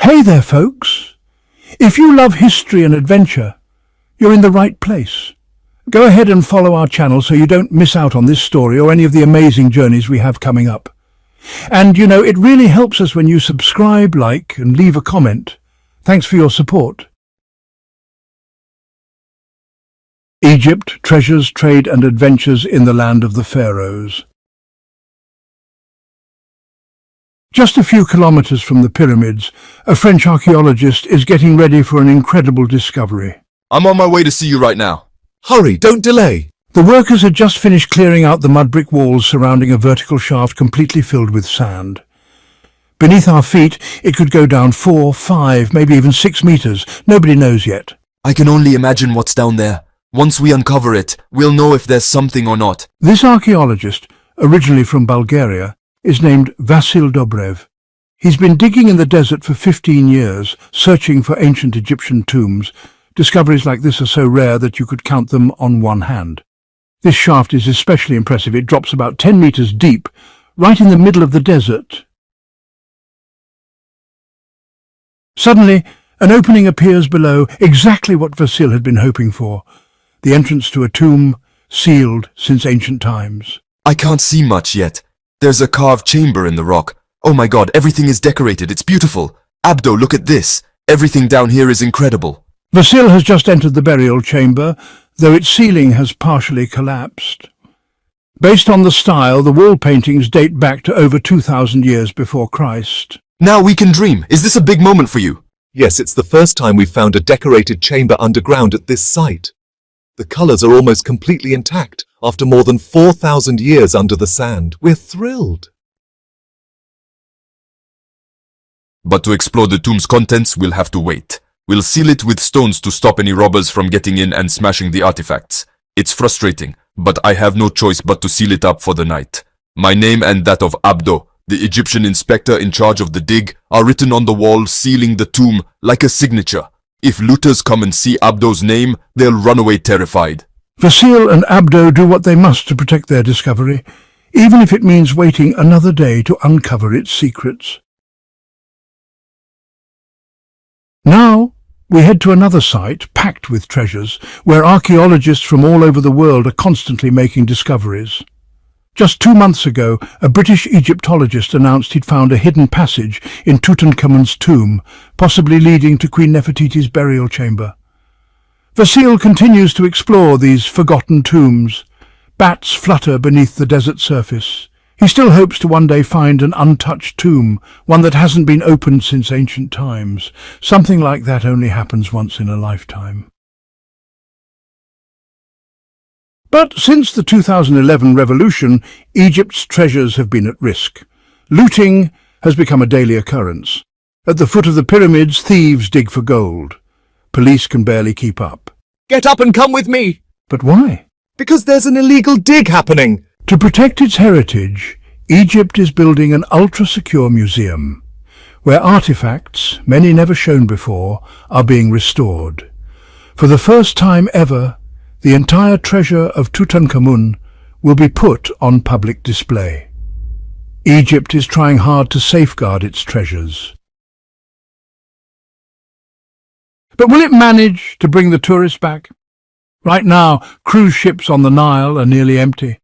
Hey there, folks. If you love history and adventure, you're in the right place. Go ahead and follow our channel so you don't miss out on this story or any of the amazing journeys we have coming up. And it really helps us when you subscribe, like, and leave a comment. Thanks for your support. Egypt, treasures, trade and adventures in the land of the pharaohs. Just a few kilometers from the pyramids, a French archaeologist is getting ready for an incredible discovery. I'm on my way to see you right now. Hurry, don't delay. The workers had just finished clearing out the mud brick walls surrounding a vertical shaft completely filled with sand. Beneath our feet, it could go down 4, 5, maybe even 6 meters. Nobody knows yet. I can only imagine what's down there. Once we uncover it, we'll know if there's something or not. This archaeologist, originally from Bulgaria, is named Vasil Dobrev. He's been digging in the desert for 15 years, searching for ancient Egyptian tombs. Discoveries like this are so rare that you could count them on one hand. This shaft is especially impressive. It drops about 10 meters deep, right in the middle of the desert. Suddenly, an opening appears below, exactly what Vasil had been hoping for. The entrance to a tomb, sealed since ancient times. I can't see much yet. There's a carved chamber in the rock. Oh my god, everything is decorated. It's beautiful. Abdo, look at this. Everything down here is incredible. Vasil has just entered the burial chamber, though its ceiling has partially collapsed. Based on the style, the wall paintings date back to over 2,000 years before Christ. Now we can dream. Is this a big moment for you? Yes, it's the first time we've found a decorated chamber underground at this site. The colors are almost completely intact after more than 4,000 years under the sand. We're thrilled. But to explore the tomb's contents, we'll have to wait. We'll seal it with stones to stop any robbers from getting in and smashing the artifacts. It's frustrating, but I have no choice but to seal it up for the night. My name and that of Abdo, the Egyptian inspector in charge of the dig, are written on the wall sealing the tomb like a signature. If looters come and see Abdo's name, they'll run away terrified. Vasil and Abdo do what they must to protect their discovery, even if it means waiting another day to uncover its secrets. Now, we head to another site packed with treasures, where archaeologists from all over the world are constantly making discoveries. Just 2 months ago, a British Egyptologist announced he'd found a hidden passage in Tutankhamun's tomb, possibly leading to Queen Nefertiti's burial chamber. Vasil continues to explore these forgotten tombs. Bats flutter beneath the desert surface. He still hopes to one day find an untouched tomb, one that hasn't been opened since ancient times. Something like that only happens once in a lifetime. But since the 2011 revolution, Egypt's treasures have been at risk. Looting has become a daily occurrence. At the foot of the pyramids, thieves dig for gold. Police can barely keep up. Get up and come with me. But why? Because there's an illegal dig happening. To protect its heritage, Egypt is building an ultra-secure museum, where artifacts, many never shown before, are being restored. For the first time ever, the entire treasure of Tutankhamun will be put on public display. Egypt is trying hard to safeguard its treasures. But will it manage to bring the tourists back? Right now, cruise ships on the Nile are nearly empty.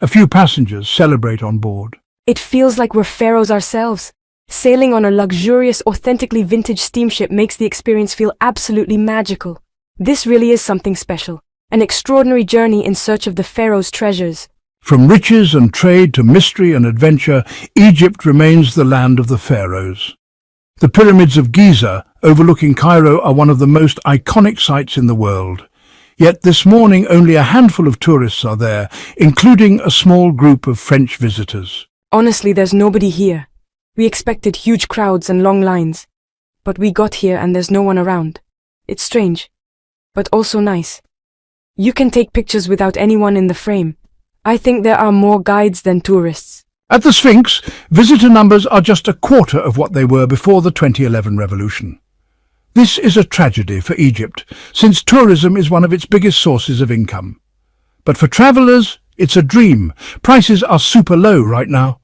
A few passengers celebrate on board. It feels like we're pharaohs ourselves. Sailing on a luxurious, authentically vintage steamship makes the experience feel absolutely magical. This really is something special. An extraordinary journey in search of the pharaoh's treasures. From riches and trade to mystery and adventure, Egypt remains the land of the pharaohs. The pyramids of Giza, overlooking Cairo, are one of the most iconic sites in the world. Yet this morning only a handful of tourists are there, including a small group of French visitors. Honestly, there's nobody here. We expected huge crowds and long lines. But we got here and there's no one around. It's strange, but also nice. You can take pictures without anyone in the frame. I think there are more guides than tourists. At the Sphinx, visitor numbers are just a quarter of what they were before the 2011 revolution. This is a tragedy for Egypt, since tourism is one of its biggest sources of income. But for travelers, it's a dream. Prices are super low right now.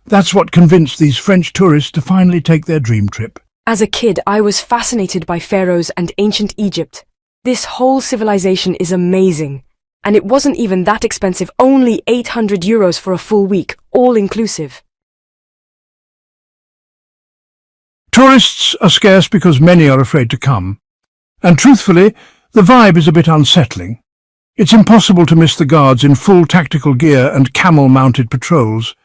That's what convinced these French tourists to finally take their dream trip. As a kid, I was fascinated by pharaohs and ancient Egypt. This whole civilization is amazing. And it wasn't even that expensive, only €800 for a full week, all inclusive. Tourists are scarce because many are afraid to come. And truthfully, the vibe is a bit unsettling. It's impossible to miss the guards in full tactical gear and camel-mounted patrols.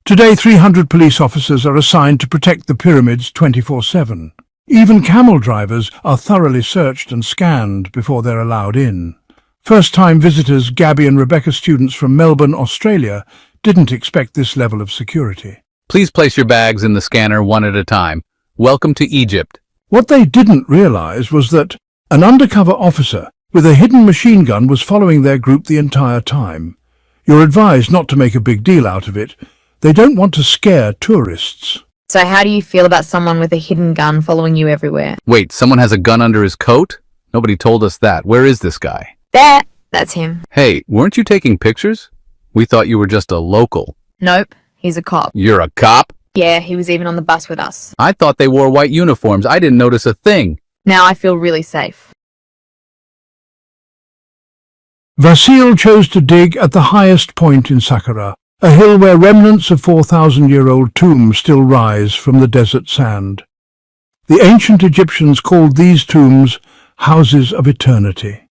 Today, 300 police officers are assigned to protect the pyramids 24/7. Even camel drivers are thoroughly searched and scanned before they're allowed in. First-time visitors Gabby and Rebecca, students from Melbourne, Australia, didn't expect this level of security. Please place your bags in the scanner one at a time. Welcome to Egypt. What they didn't realize was that an undercover officer with a hidden machine gun was following their group the entire time. You're advised not to make a big deal out of it. They don't want to scare tourists. So how do you feel about someone with a hidden gun following you everywhere? Wait, someone has a gun under his coat? Nobody told us that. Where is this guy? There! That's him. Hey, weren't you taking pictures? We thought you were just a local. Nope, he's a cop. You're a cop? Yeah, he was even on the bus with us. I thought they wore white uniforms. I didn't notice a thing. Now I feel really safe. Vasil chose to dig at the highest point in Saqqara, a hill where remnants of 4,000-year-old tombs still rise from the desert sand. The ancient Egyptians called these tombs houses of eternity.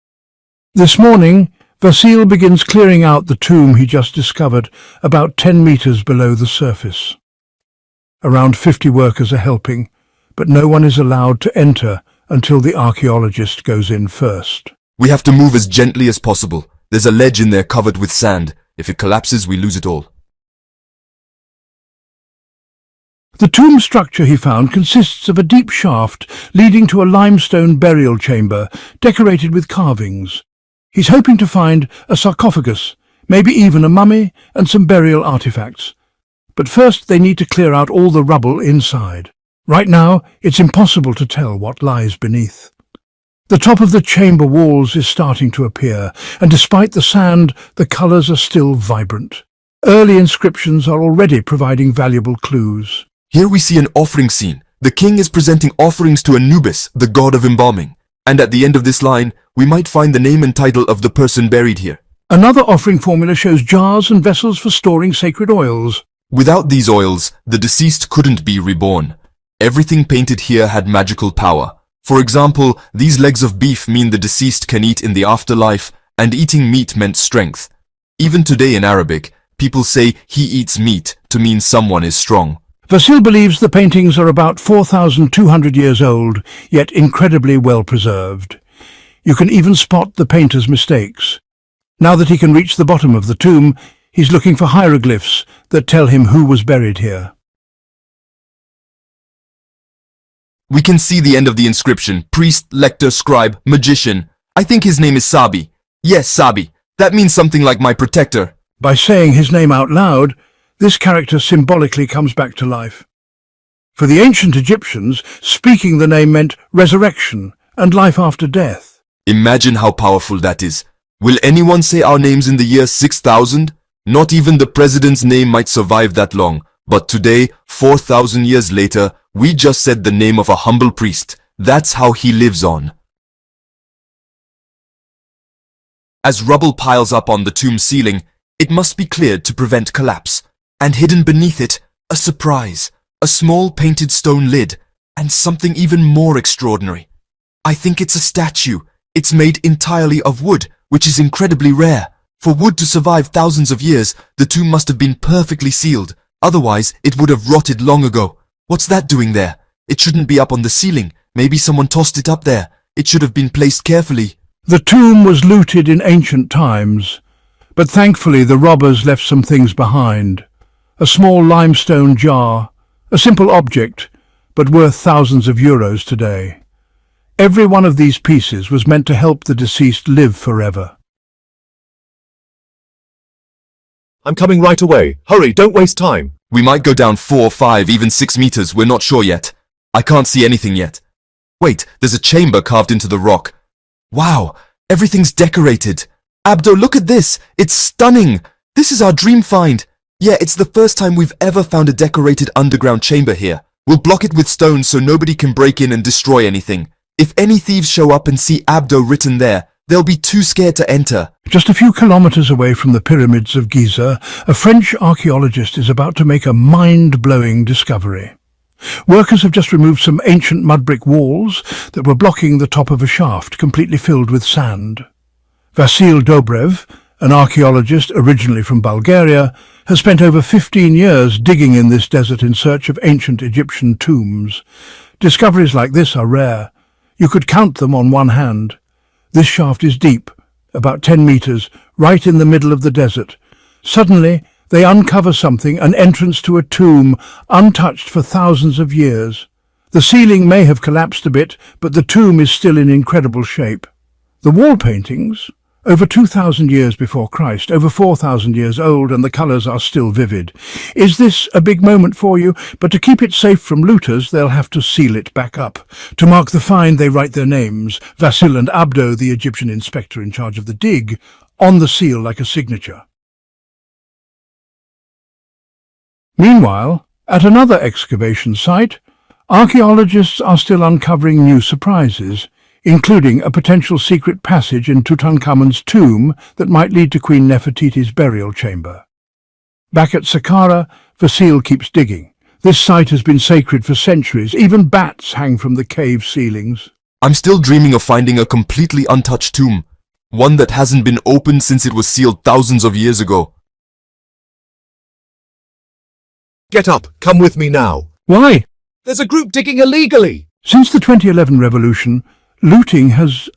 This morning, Vasil begins clearing out the tomb he just discovered about 10 meters below the surface. Around 50 workers are helping, but no one is allowed to enter until the archaeologist goes in first. We have to move as gently as possible. There's a ledge in there covered with sand. If it collapses, we lose it all. The tomb structure he found consists of a deep shaft leading to a limestone burial chamber decorated with carvings. He's hoping to find a sarcophagus, maybe even a mummy and some burial artifacts. But first they need to clear out all the rubble inside. Right now, it's impossible to tell what lies beneath. The top of the chamber walls is starting to appear, and despite the sand, the colors are still vibrant. Early inscriptions are already providing valuable clues. Here we see an offering scene. The king is presenting offerings to Anubis, the god of embalming. And at the end of this line, we might find the name and title of the person buried here. Another offering formula shows jars and vessels for storing sacred oils. Without these oils, the deceased couldn't be reborn. Everything painted here had magical power. For example, these legs of beef mean the deceased can eat in the afterlife, and eating meat meant strength. Even today in Arabic, people say he eats meat to mean someone is strong. Vasil believes the paintings are about 4,200 years old, yet incredibly well preserved. You can even spot the painter's mistakes. Now that he can reach the bottom of the tomb, he's looking for hieroglyphs that tell him who was buried here. We can see the end of the inscription. Priest, lector, scribe, magician. I think his name is Sabi. Yes, Sabi. That means something like my protector. By saying his name out loud, this character symbolically comes back to life. For the ancient Egyptians, speaking the name meant resurrection and life after death. Imagine how powerful that is. Will anyone say our names in the year 6000? Not even the president's name might survive that long. But today, 4,000 years later, we just said the name of a humble priest. That's how he lives on. As rubble piles up on the tomb ceiling, it must be cleared to prevent collapse. And hidden beneath it, a surprise, a small painted stone lid, and something even more extraordinary. I think it's a statue. It's made entirely of wood, which is incredibly rare. For wood to survive thousands of years, the tomb must have been perfectly sealed. Otherwise, it would have rotted long ago. What's that doing there? It shouldn't be up on the ceiling. Maybe someone tossed it up there. It should have been placed carefully. The tomb was looted in ancient times, but thankfully the robbers left some things behind. A small limestone jar, a simple object, but worth thousands of euros today. Every one of these pieces was meant to help the deceased live forever. I'm coming right away. Hurry, don't waste time. We might go down 4, 5, even 6 meters. We're not sure yet. I can't see anything yet. Wait, there's a chamber carved into the rock. Wow, everything's decorated. Abdo, look at this. It's stunning. This is our dream find. Yeah, it's the first time we've ever found a decorated underground chamber here. We'll block it with stones so nobody can break in and destroy anything. If any thieves show up and see Abdo written there, they'll be too scared to enter. Just a few kilometers away from the Pyramids of Giza, a French archaeologist is about to make a mind-blowing discovery. Workers have just removed some ancient mud brick walls that were blocking the top of a shaft completely filled with sand. Vasil Dobrev, an archaeologist originally from Bulgaria, has spent over 15 years digging in this desert in search of ancient Egyptian tombs. Discoveries like this are rare. You could count them on one hand. This shaft is deep, about 10 meters, right in the middle of the desert. Suddenly, they uncover something, an entrance to a tomb, untouched for thousands of years. The ceiling may have collapsed a bit, but the tomb is still in incredible shape. The wall paintings, over 2,000 years before Christ, over 4,000 years old, and the colours are still vivid. Is this a big moment for you? But to keep it safe from looters, they'll have to seal it back up. To mark the find, they write their names, Vasil and Abdo, the Egyptian inspector in charge of the dig, on the seal like a signature. Meanwhile, at another excavation site, archaeologists are still uncovering new surprises, including a potential secret passage in Tutankhamun's tomb that might lead to Queen Nefertiti's burial chamber. Back at Saqqara, Vasil keeps digging. This site has been sacred for centuries. Even bats hang from the cave ceilings. I'm still dreaming of finding a completely untouched tomb, one that hasn't been opened since it was sealed thousands of years ago. Get up, come with me now. Why? There's a group digging illegally. Since the 2011 revolution, looting has,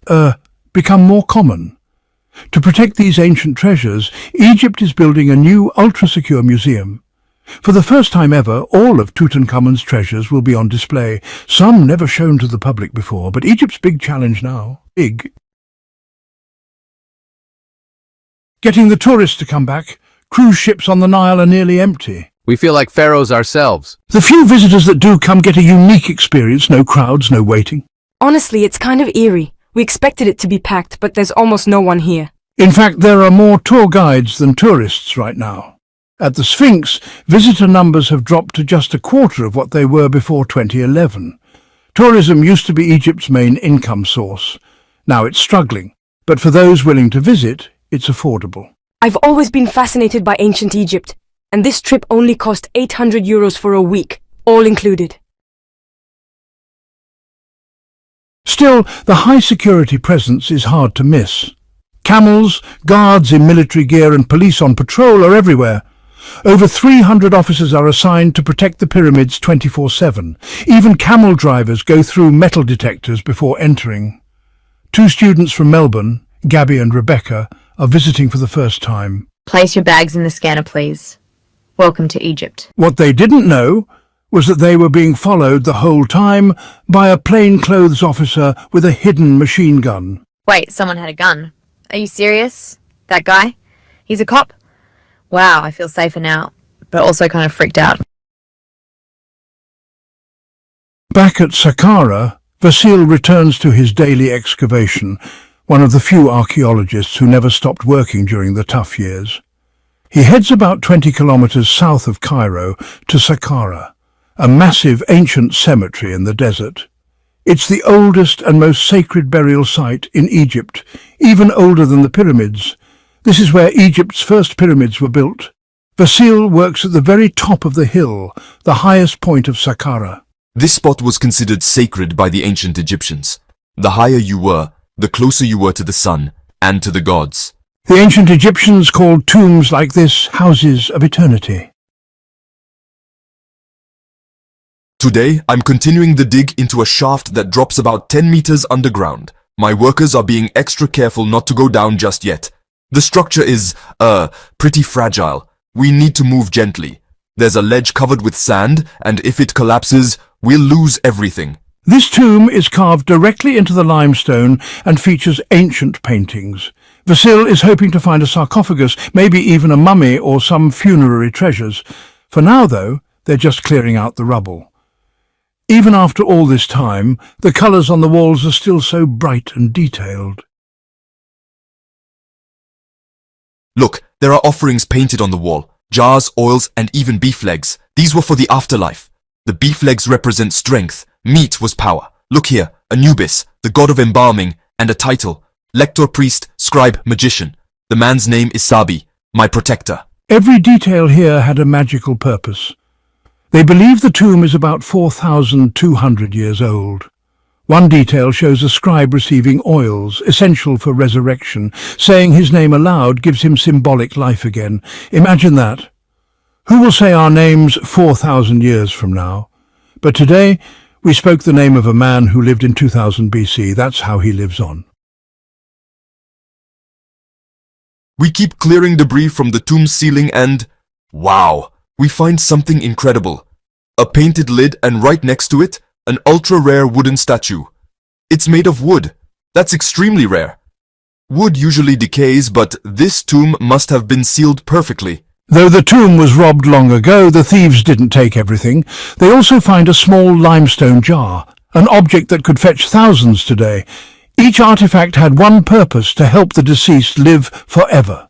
become more common. To protect these ancient treasures, Egypt is building a new ultra-secure museum. For the first time ever, all of Tutankhamun's treasures will be on display, some never shown to the public before, but Egypt's big challenge now, getting the tourists to come back. Cruise ships on the Nile are nearly empty. We feel like pharaohs ourselves. The few visitors that do come get a unique experience, no crowds, no waiting. Honestly, it's kind of eerie. We expected it to be packed, but there's almost no one here. In fact, there are more tour guides than tourists right now. At the Sphinx, visitor numbers have dropped to just a quarter of what they were before 2011. Tourism used to be Egypt's main income source. Now it's struggling, but for those willing to visit, it's affordable. I've always been fascinated by ancient Egypt, and this trip only cost €800 for a week, all included. Still, the high-security presence is hard to miss. Camels, guards in military gear and police on patrol are everywhere. Over 300 officers are assigned to protect the pyramids 24/7. Even camel drivers go through metal detectors before entering. Two students from Melbourne, Gabby and Rebecca, are visiting for the first time. Place your bags in the scanner, please. Welcome to Egypt. What they didn't know was that they were being followed the whole time by a plainclothes officer with a hidden machine gun. Wait, someone had a gun. Are you serious? That guy? He's a cop? Wow, I feel safer now, but also kind of freaked out. Back at Saqqara, Vasil returns to his daily excavation, one of the few archaeologists who never stopped working during the tough years. He heads about 20 kilometers south of Cairo to Saqqara, a massive ancient cemetery in the desert. It's the oldest and most sacred burial site in Egypt, even older than the pyramids. This is where Egypt's first pyramids were built. Vasil works at the very top of the hill, the highest point of Saqqara. This spot was considered sacred by the ancient Egyptians. The higher you were, the closer you were to the sun and to the gods. The ancient Egyptians called tombs like this houses of eternity. Today, I'm continuing the dig into a shaft that drops about 10 meters underground. My workers are being extra careful not to go down just yet. The structure is, pretty fragile. We need to move gently. There's a ledge covered with sand, and if it collapses, we'll lose everything. This tomb is carved directly into the limestone and features ancient paintings. Vasil is hoping to find a sarcophagus, maybe even a mummy or some funerary treasures. For now, though, they're just clearing out the rubble. Even after all this time, the colours on the walls are still so bright and detailed. Look, there are offerings painted on the wall. Jars, oils, and even beef legs. These were for the afterlife. The beef legs represent strength. Meat was power. Look here, Anubis, the god of embalming, and a title. Lector, priest, scribe, magician. The man's name is Sabi, my protector. Every detail here had a magical purpose. They believe the tomb is about 4,200 years old. One detail shows a scribe receiving oils, essential for resurrection. Saying his name aloud gives him symbolic life again. Imagine that. Who will say our names 4,000 years from now? But today, we spoke the name of a man who lived in 2000 BC. That's how he lives on. We keep clearing debris from the tomb ceiling and... wow! We find something incredible. A painted lid and right next to it, an ultra-rare wooden statue. It's made of wood. That's extremely rare. Wood usually decays, but this tomb must have been sealed perfectly. Though the tomb was robbed long ago, the thieves didn't take everything. They also find a small limestone jar, an object that could fetch thousands today. Each artifact had one purpose: to help the deceased live forever.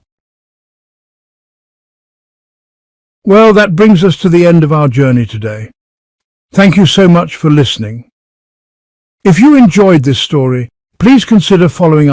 Well, that brings us to the end of our journey today. Thank you so much for listening. If you enjoyed this story, please consider following